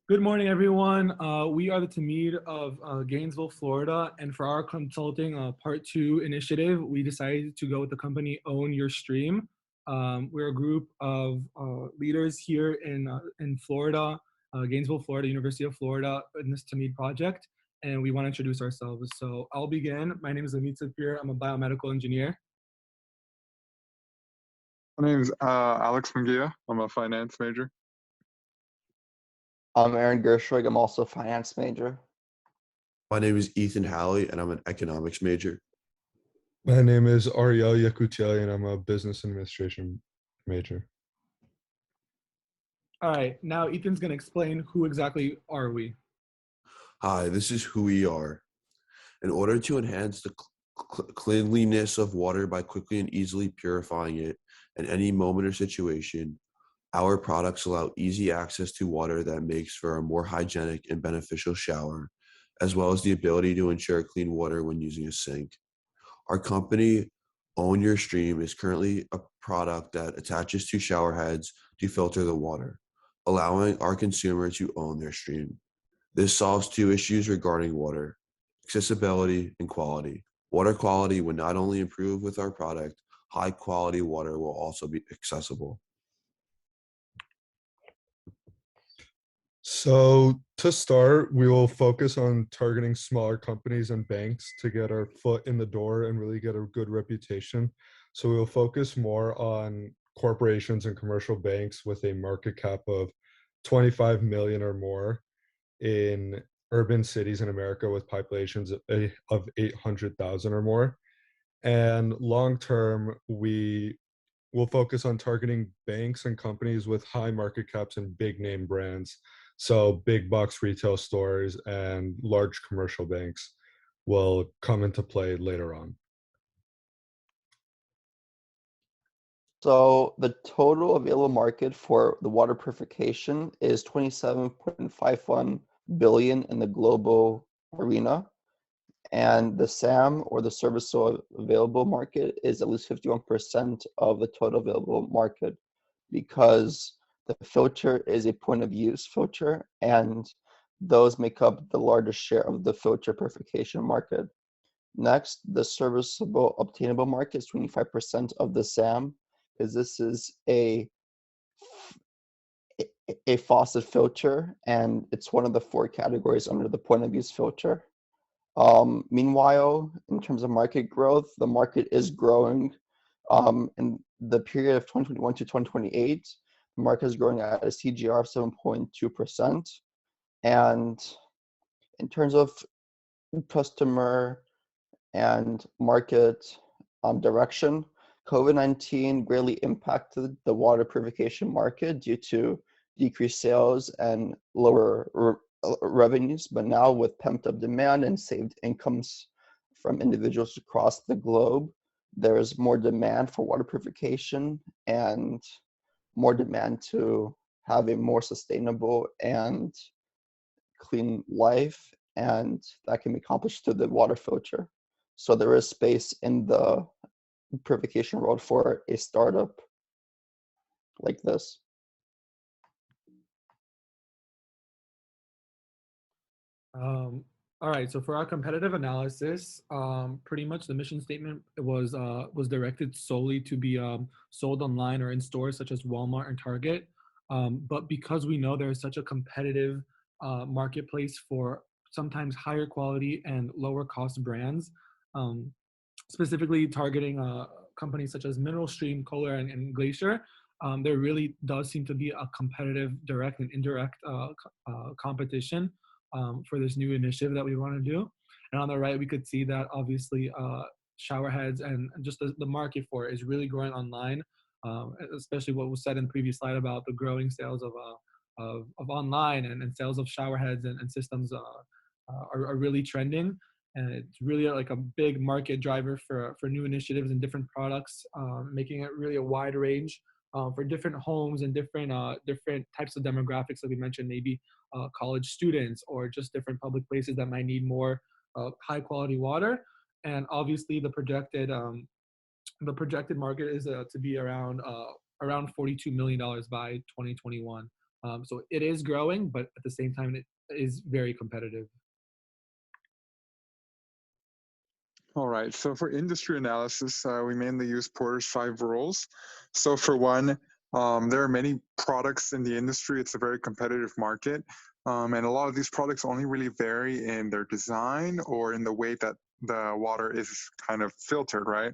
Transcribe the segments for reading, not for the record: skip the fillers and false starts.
Good morning, everyone. We are the TAMID of Gainesville, Florida, and for our consulting part two initiative, we decided to go with the company Own Your Stream. We're a group of leaders here in Florida, Gainesville, Florida, University of Florida, in this TAMID project, and we want to introduce ourselves. So I'll begin. My name is Amit Sapir. I'm a biomedical engineer. My name's Alex Munguia. I'm a finance major. I'm Aaron Gershwig. I'm also a finance major. My name is Ethan Halley, and I'm an economics major. My name is Ariel Yakutieli, and I'm a business administration major. All right, now Ethan's going to explain who exactly are we. Hi, this is who we are. In order to enhance the cleanliness of water by quickly and easily purifying it in any moment or situation, our products allow easy access to water that makes for a more hygienic and beneficial shower, as well as the ability to ensure clean water when using a sink. Our company, Own Your Stream, is currently a product that attaches to shower heads to filter the water, allowing our consumer to own their stream. This solves two issues regarding water: accessibility and quality. Water quality would not only improve with our product, high quality water will also be accessible. So to start, we will focus on targeting smaller companies and banks to get our foot in the door and really get a good reputation. So we will focus more on corporations and commercial banks with a market cap of 25 million or more in urban cities in America with populations of 800,000 or more. And long term, we will focus on targeting banks and companies with high market caps and big name brands. So big box retail stores and large commercial banks will come into play later on. So the total available market for the water purification is 27.51 billion in the global arena. And the SAM, or the serviceable available market, is at least 51% of the total available market, because the filter is a point of use filter, and those make up the largest share of the filter purification market. Next, the serviceable obtainable market is 25% of the SAM, because this is a faucet filter, and it's one of the four categories under the point of use filter. Meanwhile, in terms of market growth, the market is growing. In the period of 2021 to 2028, the market is growing at a CGR of 7.2%. And in terms of customer and market direction, COVID-19 greatly impacted the water purification market due to decreased sales and lower revenues, but now with pent up demand and saved incomes from individuals across the globe, there's more demand for water purification and more demand to have a more sustainable and clean life, and that can be accomplished through the water filter. So there is space in the purification world for a startup like this. All right, so for our competitive analysis, pretty much the mission statement was directed solely to be sold online or in stores such as Walmart and Target. But because we know there is such a competitive marketplace for sometimes higher quality and lower cost brands, specifically targeting companies such as Mineral Stream, Kohler, and Glacier, there really does seem to be a competitive direct and indirect competition for this new initiative that we want to do. And on the right, we could see that obviously shower heads and just the market for it is really growing online, especially what was said in the previous slide about the growing sales of online and sales of shower heads and systems are really trending. And it's really like a big market driver for new initiatives and different products, making it really a wide range for different homes and different types of demographics that we mentioned, maybe college students or just different public places that might need more high quality water. And obviously the projected market is to be around $42 million by 2021. So it is growing, but at the same time, it is very competitive. All right, so for industry analysis, we mainly use Porter's 5 rules. So for one, there are many products in the industry. It's a very competitive market. And a lot of these products only really vary in their design or in the way that the water is kind of filtered, right?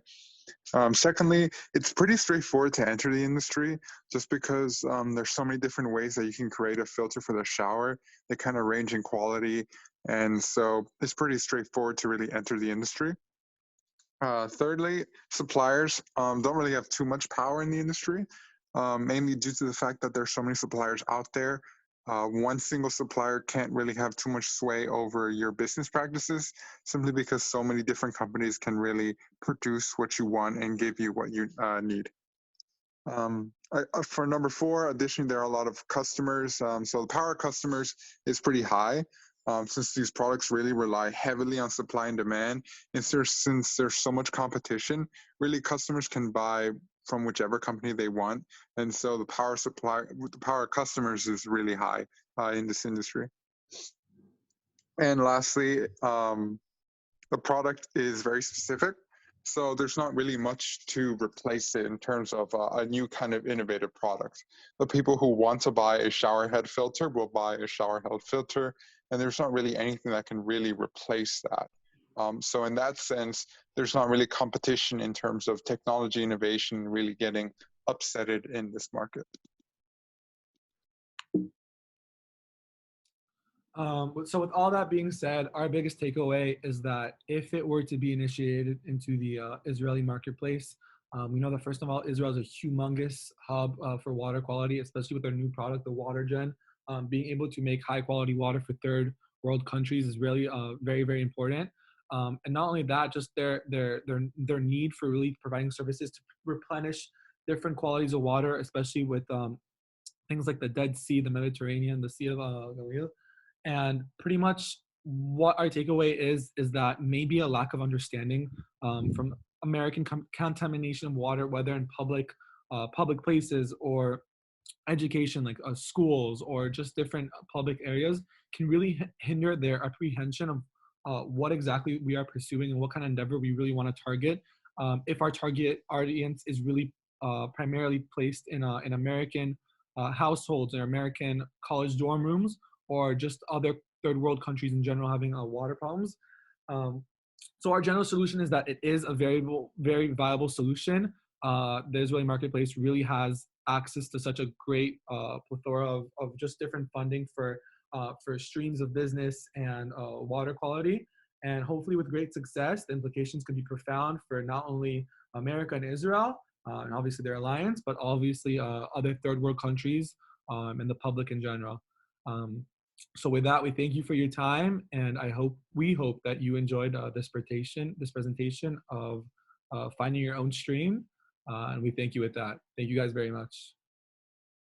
Secondly, it's pretty straightforward to enter the industry just because there's so many different ways that you can create a filter for the shower. They kind of range in quality. And so it's pretty straightforward to really enter the industry. Thirdly, suppliers don't really have too much power in the industry, mainly due to the fact that there's so many suppliers out there. One single supplier can't really have too much sway over your business practices, simply because so many different companies can really produce what you want and give you what you need. For number 4, additionally, there are a lot of customers. So the power of customers is pretty high. Since these products really rely heavily on supply and demand, and since there's so much competition, really customers can buy from whichever company they want, and so the power of customers is really high in this industry. And lastly, the product is very specific, so there's not really much to replace it in terms of a new kind of innovative product. The people who want to buy a shower head filter will buy a shower head filter, and there's not really anything that can really replace that. So in that sense, there's not really competition in terms of technology innovation really getting upsetted in this market. So with all that being said, our biggest takeaway is that if it were to be initiated into the Israeli marketplace, we know that first of all, Israel is a humongous hub for water quality, especially with their new product, the Water Gen. Being able to make high quality water for third world countries is really very, very important. And not only that, just their need for really providing services to replenish different qualities of water, especially with things like the Dead Sea, the Mediterranean, the Sea of Galilee. And pretty much what our takeaway is that maybe a lack of understanding from American contamination of water, whether in public places or education, like schools or just different public areas, can really hinder their apprehension of what exactly we are pursuing and what kind of endeavor we really want to target. If our target audience is really primarily placed in American households or American college dorm rooms, or just other third world countries in general having water problems. So our general solution is that it is a very viable solution. The Israeli marketplace really has access to such a great plethora of just different funding for streams of business and water quality. And hopefully with great success, the implications could be profound for not only America and Israel, and obviously their alliance, but obviously other third world countries and the public in general. So with that, we thank you for your time, and we hope that you enjoyed this presentation of finding your own stream, and we thank you with that. Thank you guys very much.